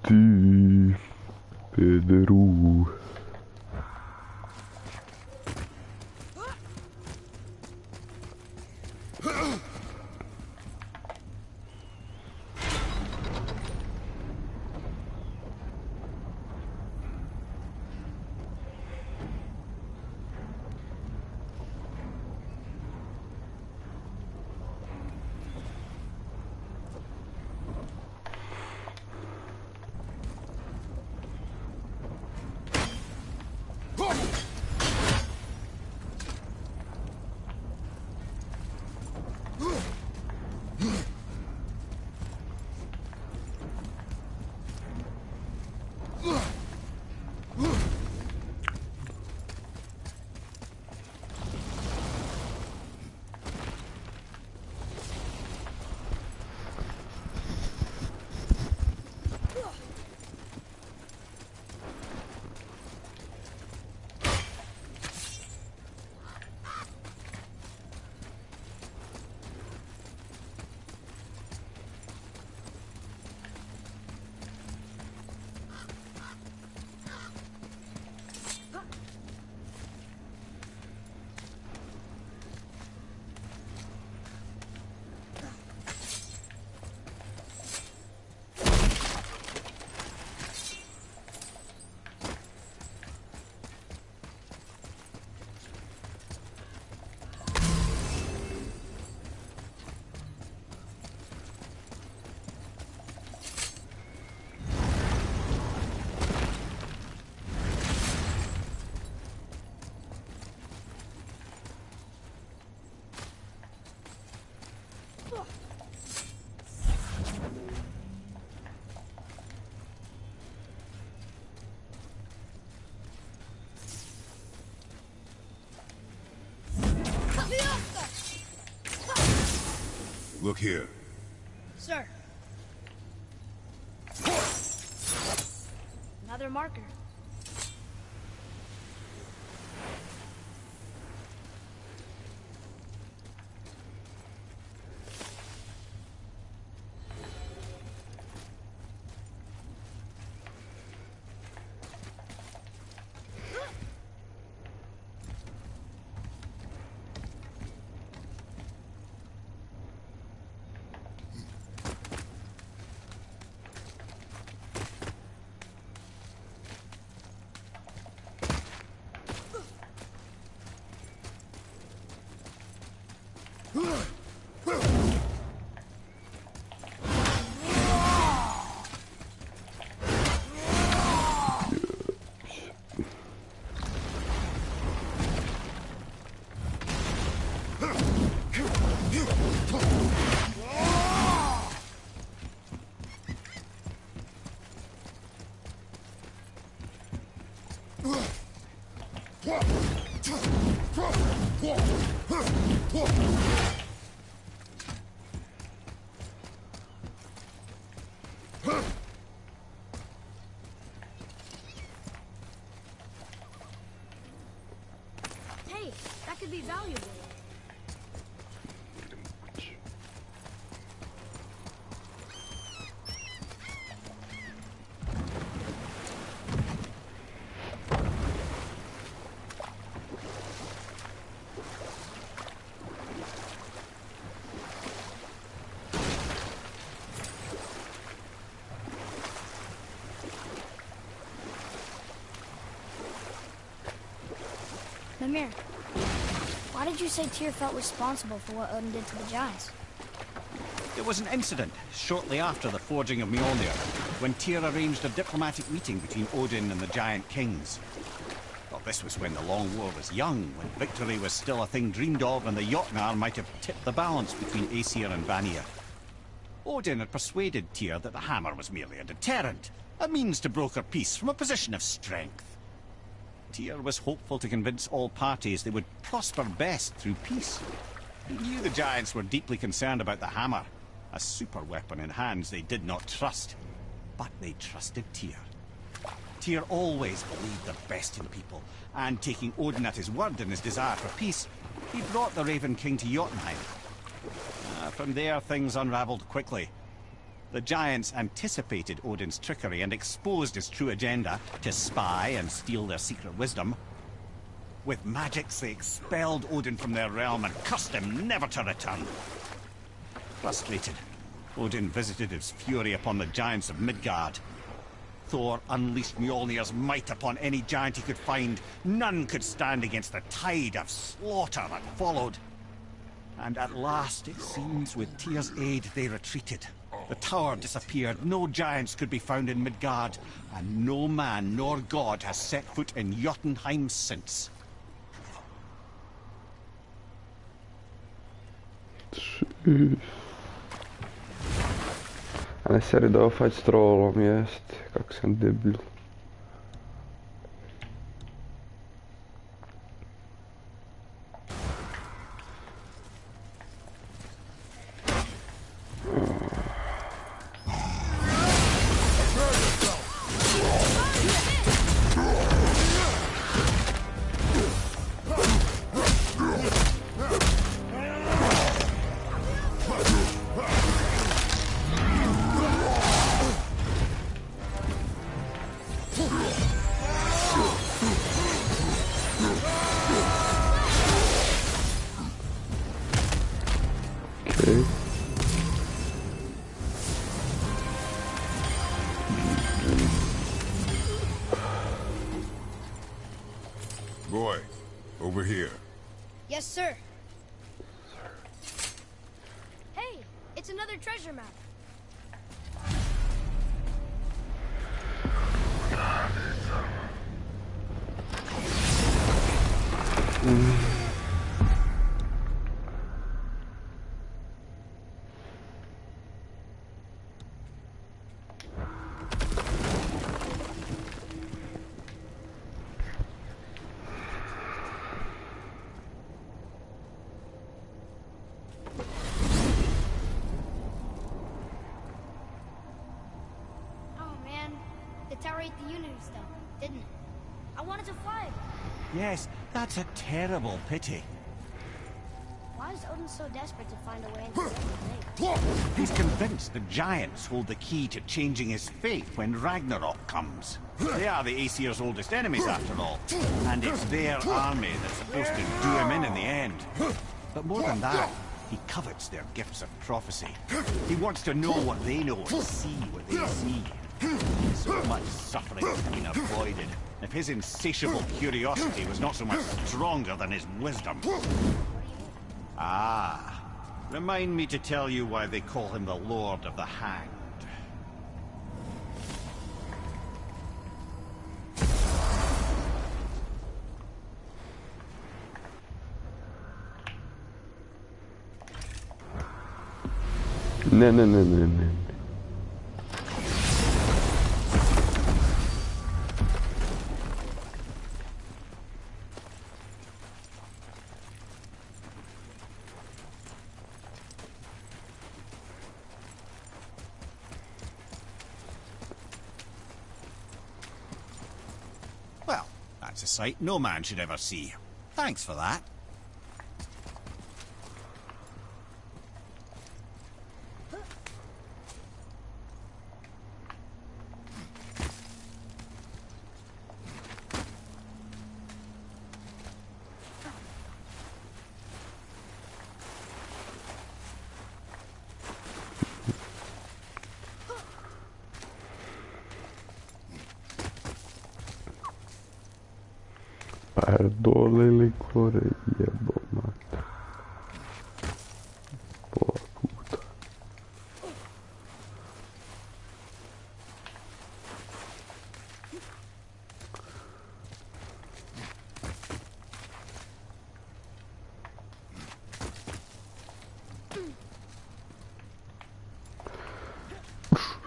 ti, Pedro. Look here. Sir. Another marker. Hey, that could be valuable. Mimir, why did you say Tyr felt responsible for what Odin did to the Giants? There was an incident shortly after the forging of Mjolnir, when Tyr arranged a diplomatic meeting between Odin and the Giant Kings. Well, this was when the Long War was young, when victory was still a thing dreamed of, and the Jotnar might have tipped the balance between Aesir and Vanir. Odin had persuaded Tyr that the hammer was merely a deterrent, a means to broker peace from a position of strength. Tyr was hopeful to convince all parties they would prosper best through peace. He knew the Giants were deeply concerned about the hammer, a super weapon in hands they did not trust. But they trusted Tyr. Tyr always believed the best in people, and taking Odin at his word in his desire for peace, he brought the Raven King to Jotunheim. From there, things unravelled quickly. The giants anticipated Odin's trickery and exposed his true agenda to spy and steal their secret wisdom. With magics, they expelled Odin from their realm and cursed him never to return. Frustrated, Odin visited his fury upon the giants of Midgard. Thor unleashed Mjolnir's might upon any giant he could find. None could stand against the tide of slaughter that followed. And at last, it seems, with Tyr's aid, they retreated. The tower disappeared, no giants could be found in Midgard, and no man nor god has set foot in Jotunheim since. Ale serio doufať s trollom jest, jak jsem debil. Okay. Boy, over here. Yes, sir. Hey, it's another treasure map. The tower ate the Unity Stone, didn't it? I wanted to fly it. Yes, that's a terrible pity. Why is Odin so desperate to find a way into the thing? He's convinced the giants hold the key to changing his fate when Ragnarok comes. They are the Aesir's oldest enemies, after all. And it's their army that's supposed to do him in the end. But more than that, he covets their gifts of prophecy. He wants to know what they know and see what they see. So much suffering has been avoided if his insatiable curiosity was not so much stronger than his wisdom. Ah, remind me to tell you why they call him the Lord of the Hanged. Ne. Well, that's a sight no man should ever see. Thanks for that. Perdolili kore jebo mat. Pola puta.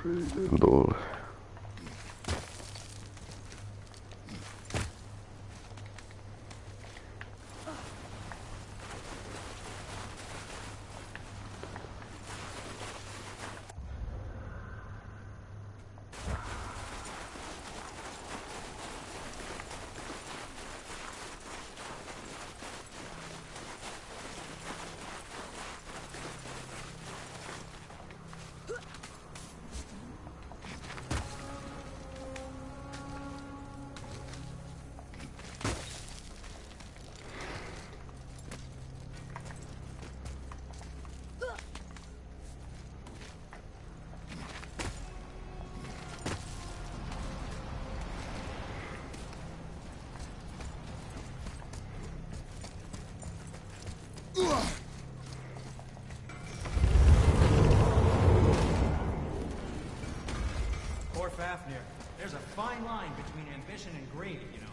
Idem dole. Poor Fafnir. There's a fine line between ambition and greed, you know.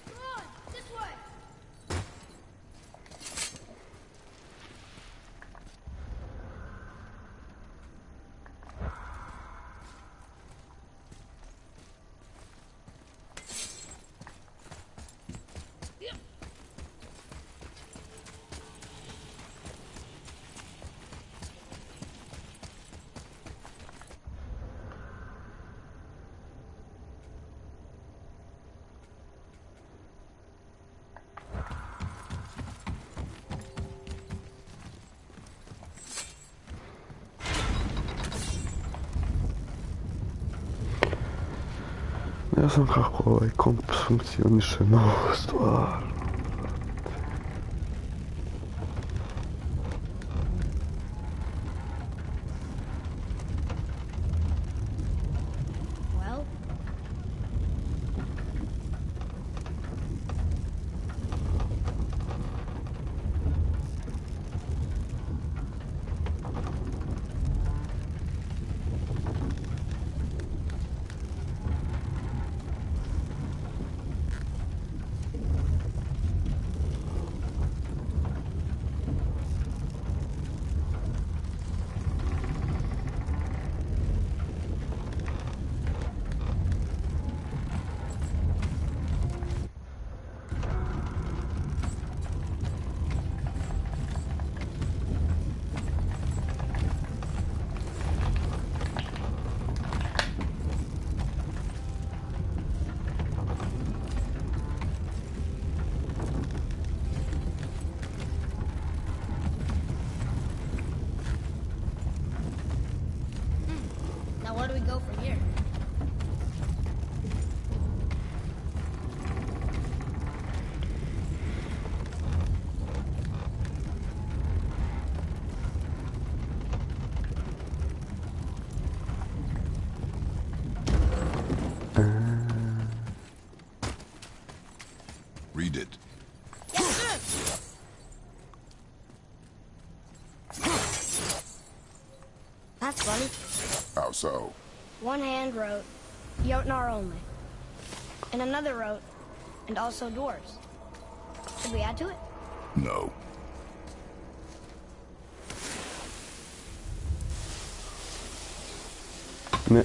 Come on, this way. Ja sam kako ovaj komp funkcioniše novu stvar. Well, now where do we go from here? Read it. That's funny. How so? One hand wrote, Jotnar only. And another wrote, and also dwarves. Should we add to it? No. Ne.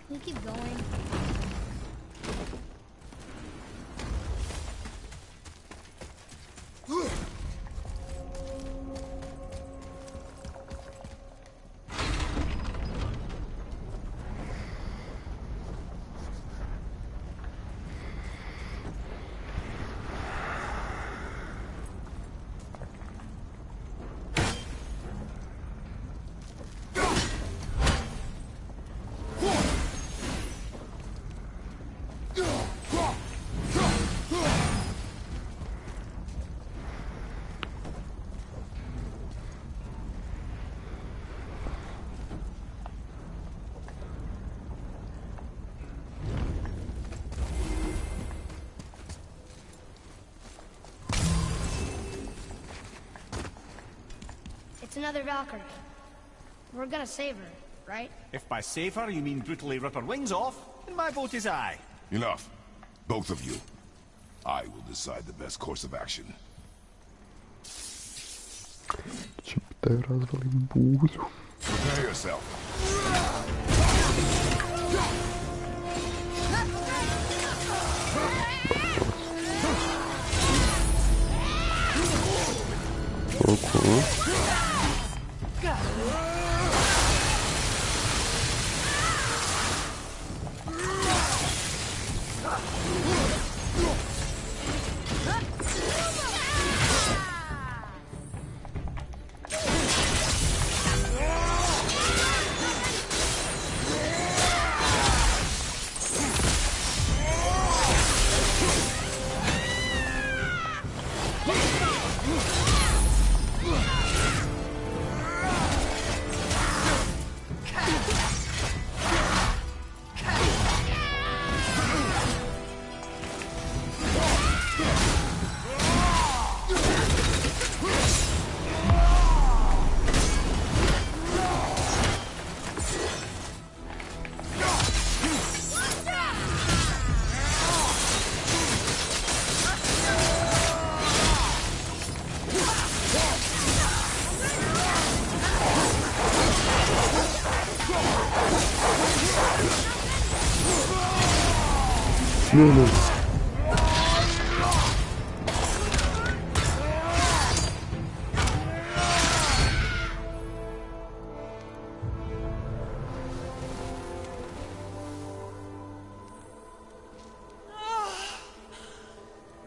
We keep going. It's another valkire. We're gonna save her, right? If by safer you mean brutally rip her wings off, then my vote is aye. Enough. Both of you. I will decide the best course of action. Читай развалим булю. Prepare yourself. Ого. No.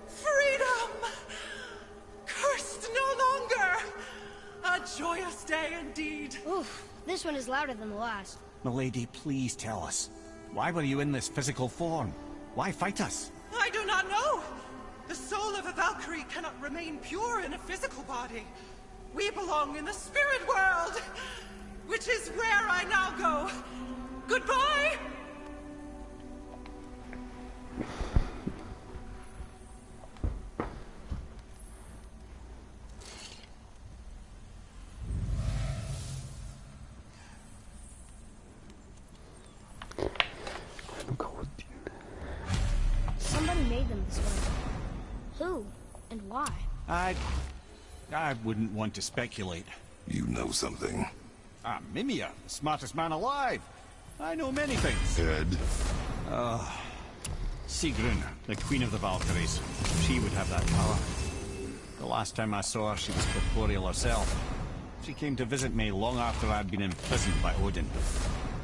Freedom! Cursed no longer! A joyous day indeed. Oof, this one is louder than the last. Milady, please tell us. Why were you in this physical form? Why fight us? I do not know. The soul of a Valkyrie cannot remain pure in a physical body. We belong in the spirit world, which is where I now go. Goodbye! Somebody made them this way. Who? And why? I wouldn't want to speculate. You know something. I'm Mimir, the smartest man alive. I know many things. Ed? Sigrun, the queen of the Valkyries. She would have that power. The last time I saw her, she was corporeal herself. She came to visit me long after I'd been imprisoned by Odin.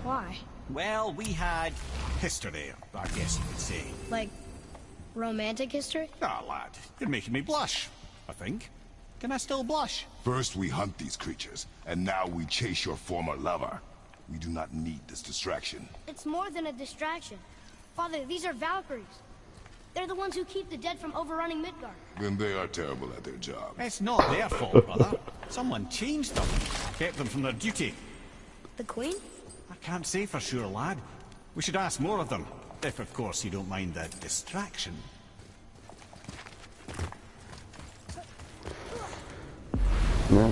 Why? Well, we had history, I guess you could say. Like, romantic history? Ah, lad, you're making me blush, I think. Can I still blush? First we hunt these creatures, and now we chase your former lover. We do not need this distraction. It's more than a distraction. Father, these are Valkyries. They're the ones who keep the dead from overrunning Midgard. Then they are terrible at their job. It's not their fault, brother. Someone changed them, kept them from their duty. The Queen? I can't say for sure, lad. We should ask more of them. If, of course, you don't mind the distraction. No.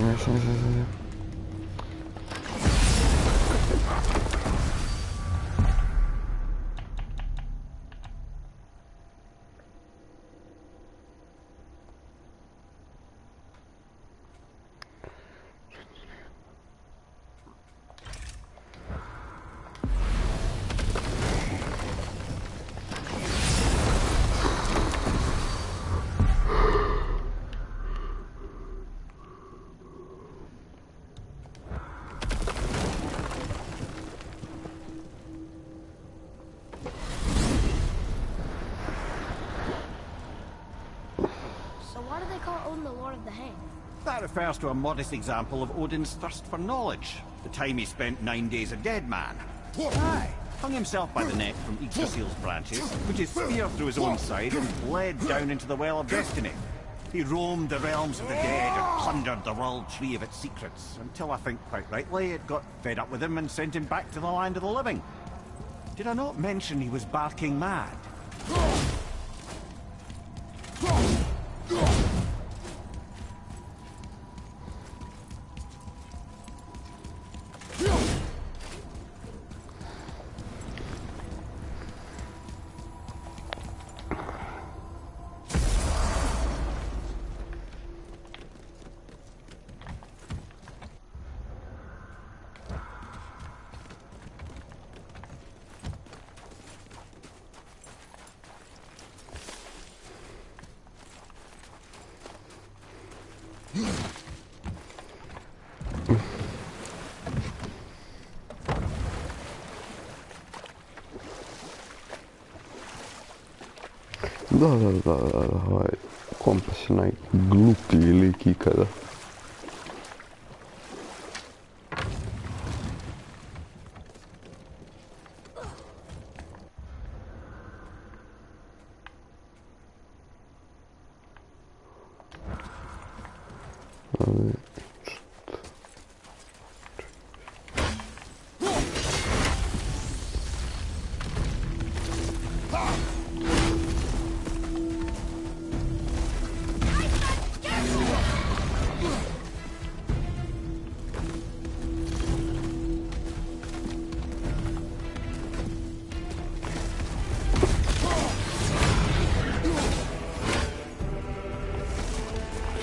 So why do they call Odin the Lord of the Hang? That refers to a modest example of Odin's thirst for knowledge. The time he spent 9 days a dead man. Aye. Hung himself by the neck from Yggdrasil's branches, put his spear through his own side, and bled down into the Well of Destiny. He roamed the realms of the dead and plundered the world tree of its secrets, until I think quite rightly it got fed up with him and sent him back to the land of the living. Did I not mention he was barking mad? Da, ovaj kompas je najgluplji lik ikada.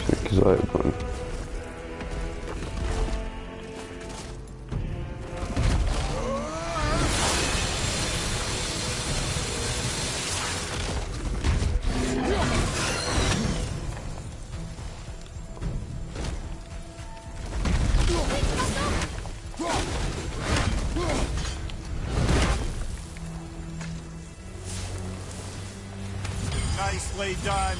Neki zajebani. Nicely done.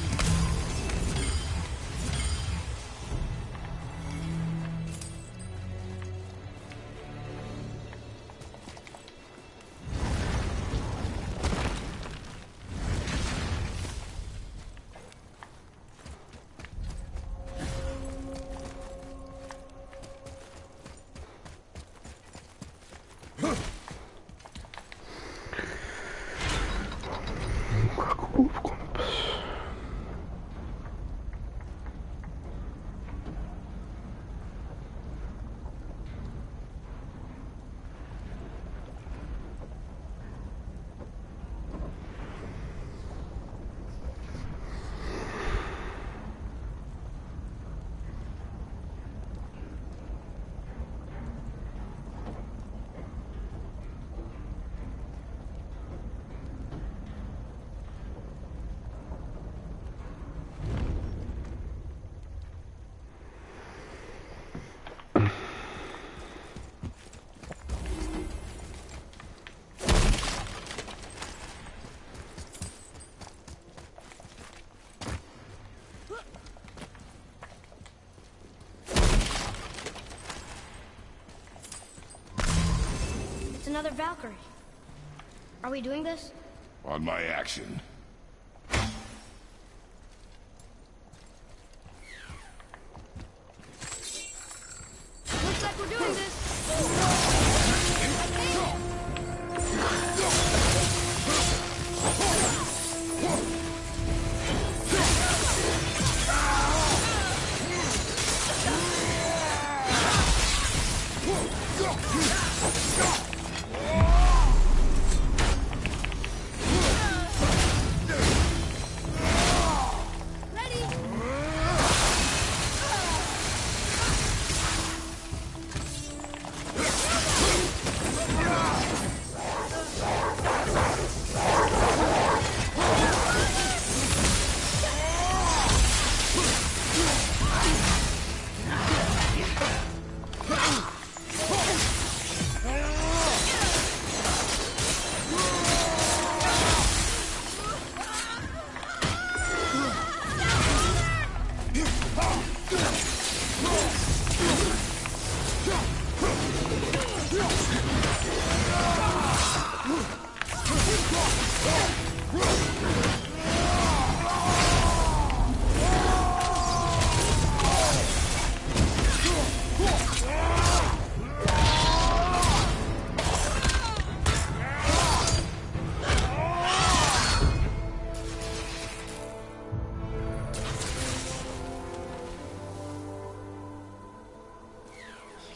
Kako glup kompas. It's another Valkyrie. Are we doing this? On my action. Looks like we're doing this.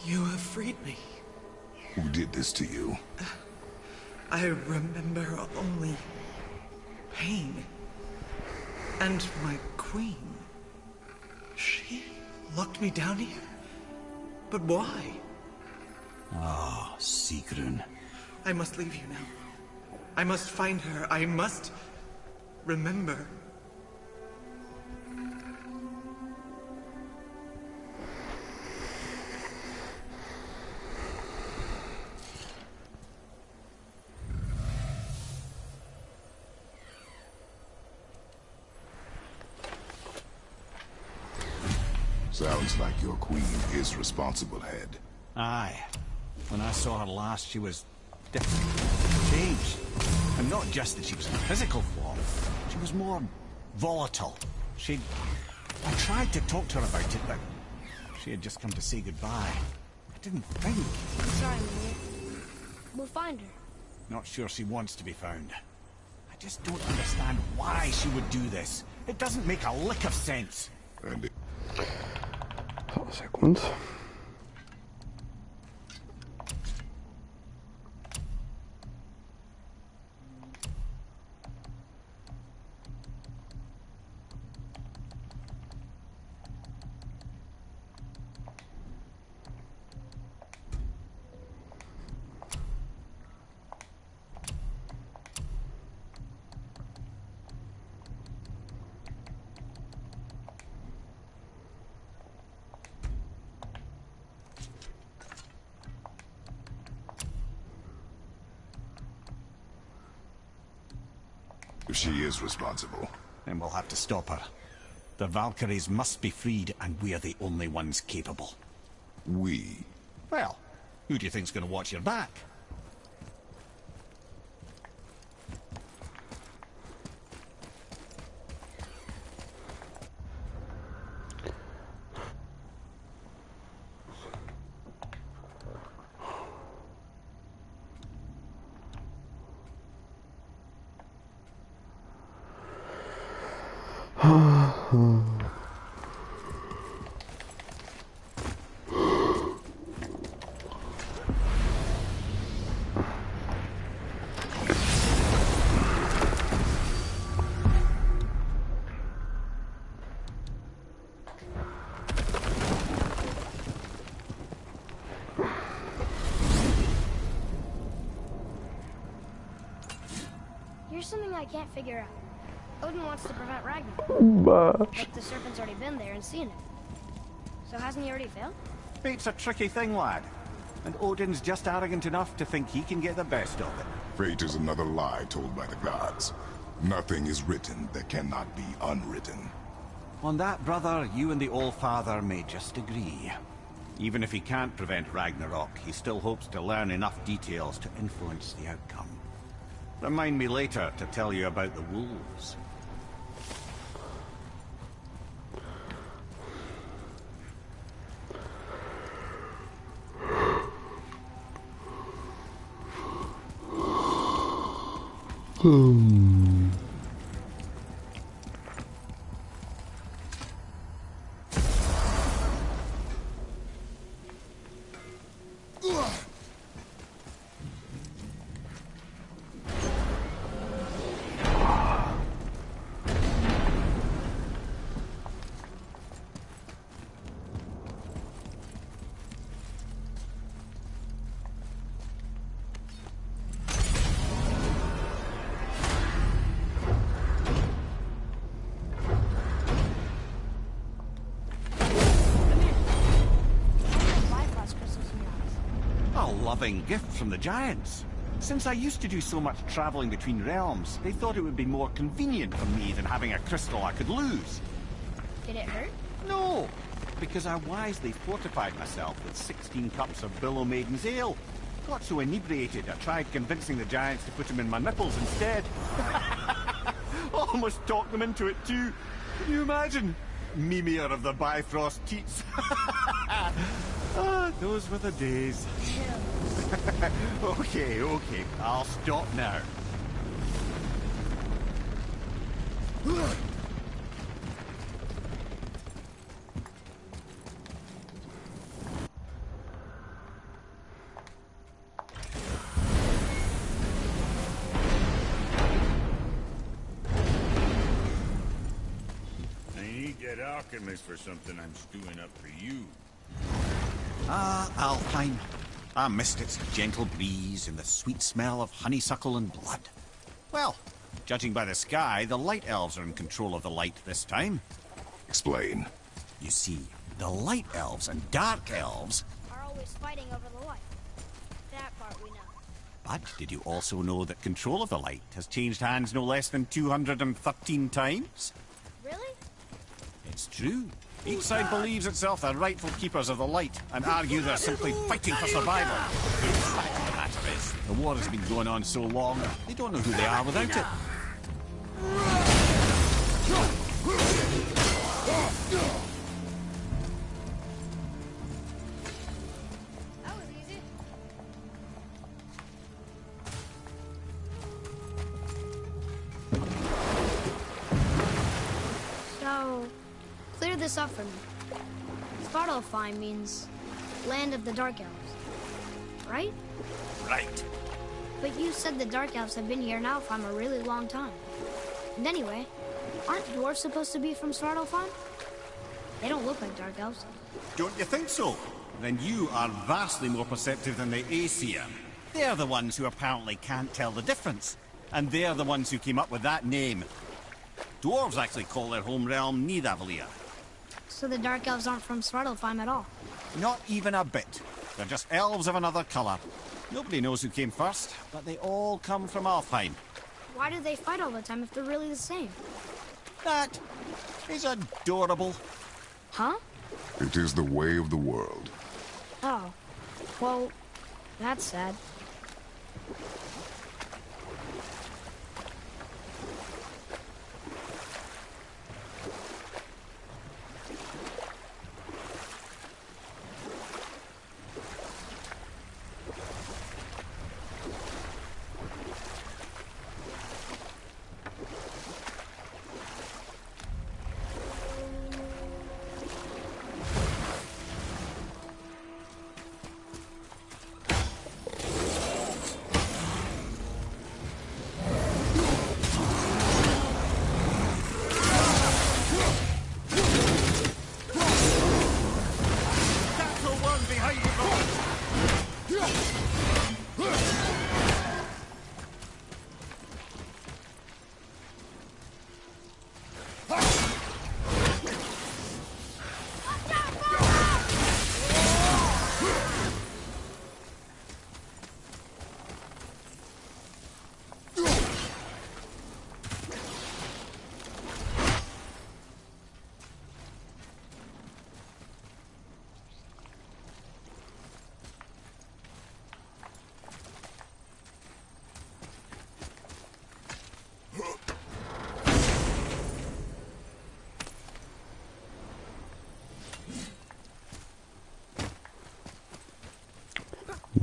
You have freed me. Who did this to you? I remember only pain. And my queen. She locked me down here. But why? Ah, Sigrun. I must leave you now. I must find her. I must remember. Sounds like your queen is responsible, head. Aye. When I saw her last, she was different. Changed. And not just that she was in physical form. She was more volatile. I tried to talk to her about it, but she had just come to say goodbye. I didn't think. I'm sorry, Maria. We'll find her. Not sure she wants to be found. I just don't understand why she would do this. It doesn't make a lick of sense. And So, Sekund. if she is responsible, Then we'll have to stop her. The Valkyries must be freed, and we're the only ones capable. we... Well, who do you think's going to watch your back? Here's something I can't figure out. Odin wants to prevent Ragnarok, But but the serpent's already been there and seen it. So hasn't he already failed? Fate's a tricky thing, lad. And Odin's just arrogant enough to think he can get the best of it. Fate is another lie told by the gods. Nothing is written that cannot be unwritten. On that, brother, you and the All-Father may just agree. Even if he can't prevent Ragnarok, he still hopes to learn enough details to influence the outcome. Remind me later to tell you about the wolves. Bifrost crystals in your eyes. A loving gift from the giants. Since I used to do so much traveling between realms, they thought it would be more convenient for me than having a crystal I could lose. Did it hurt? No, because I wisely fortified myself with 16 cups of Billow Maiden's ale. Got so inebriated, I tried convincing the giants to put them in my nipples instead. Almost talked them into it too. Can you imagine? Mimir of the Bifrost teats. Ah, those were the days. Okay, I'll stop now. I need that alchemist for something I'm stewing up for you. Ah, Alpine. I missed its gentle breeze and the sweet smell of honeysuckle and blood. Well, judging by the sky, the Light Elves are in control of the light this time. Explain. You see, the Light Elves and Dark Elves... Are always fighting over the light. That part we know. But did you also know that control of the light has changed hands no less than 213 times? Really? It's true. Each side believes itself the rightful keepers of the light and argue they're simply fighting for survival. The fact of the matter is, the war has been going on so long, they don't know who they are without it. That was easy. So, clear this up for me. Svartalfheim means land of the Dark Elves, right? Right. But you said the Dark Elves have been here in Alfheim a really long time. And anyway, aren't dwarves supposed to be from Svartalfheim? They don't look like Dark Elves. Don't you think so? Then you are vastly more perceptive than the Aesir. They're the ones who apparently can't tell the difference. And they're the ones who came up with that name. Dwarves actually call their home realm Nidavellir. So the Dark Elves aren't from Svartalfheim at all? Not even a bit. They're just elves of another colour. Nobody knows who came first, but they all come from Alfheim. Why do they fight all the time if they're really the same? That is adorable. Huh? It is the way of the world. Oh. Well, that's sad.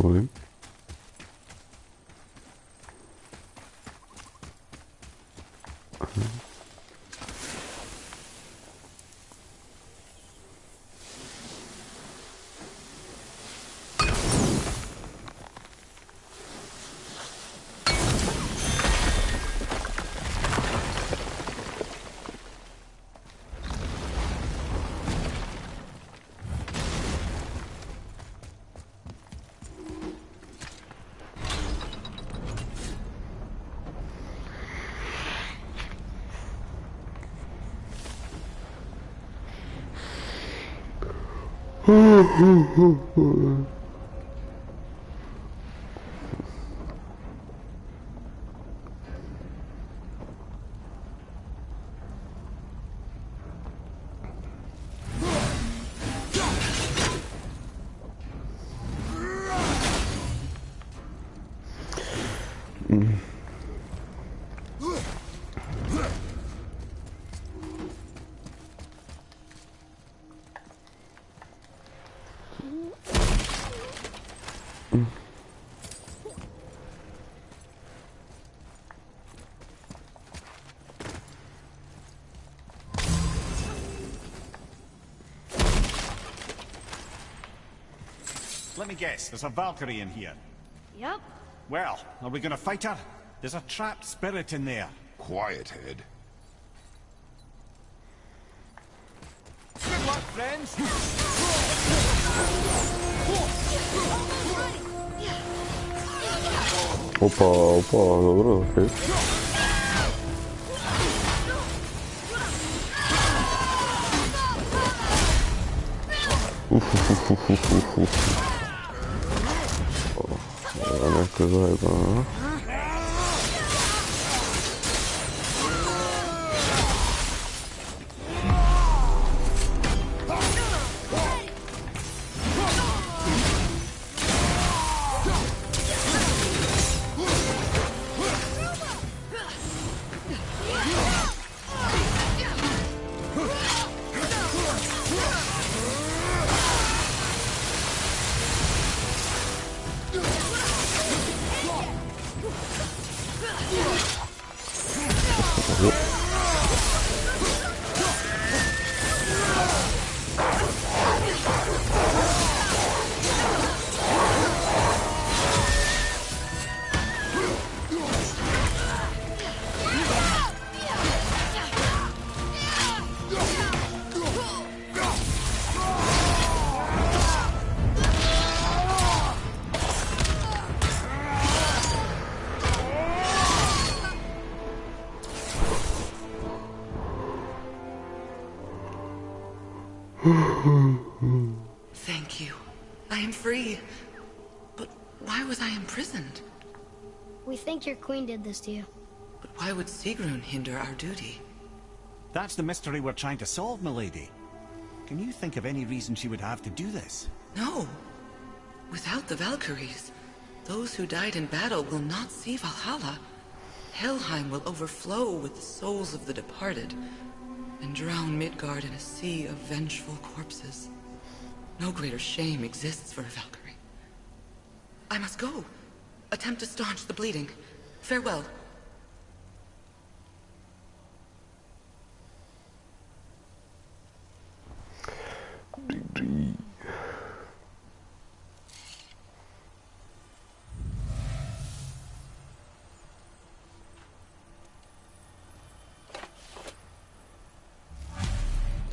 Moin. Let me guess, there's a valkire in here. Yep. Well, are we gonna fight her? There's a trapped spirit in there. Quiet, Head. Good luck, friends! Opa, dobra, okej. O, jak to zajebane. Thank you. I am free. But why was I imprisoned? We think your queen did this to you. But why would Sigrun hinder our duty? That's the mystery we're trying to solve, milady. Can you think of any reason she would have to do this? No. Without the Valkyries, those who died in battle will not see Valhalla. Helheim will overflow with the souls of the departed, and drown Midgard in a sea of vengeful corpses. No greater shame exists for a Valkyrie. I must go. Attempt to staunch the bleeding. Farewell.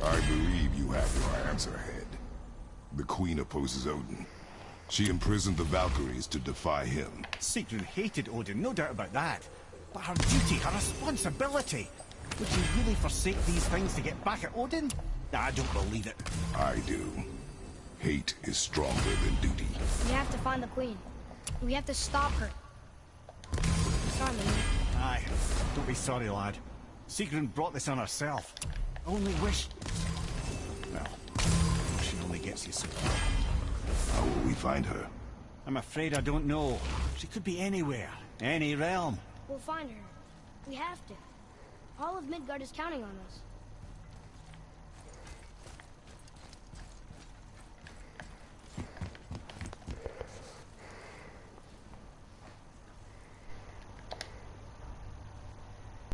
I believe you have your answer, Head. The Queen opposes Odin. She imprisoned the Valkyries to defy him. Sigrun hated Odin, no doubt about that. But her duty, her responsibility. Would she really forsake these things to get back at Odin? I don't believe it. I do. Hate is stronger than duty. We have to find the queen. We have to stop her. Sorry, man. Aye, don't be sorry, lad. Sigrun brought this on herself. I only wish... Well, she only gets you so far. How will we find her? I'm afraid I don't know. She could be anywhere, any realm. We'll find her. We have to. All of Midgard is counting on us.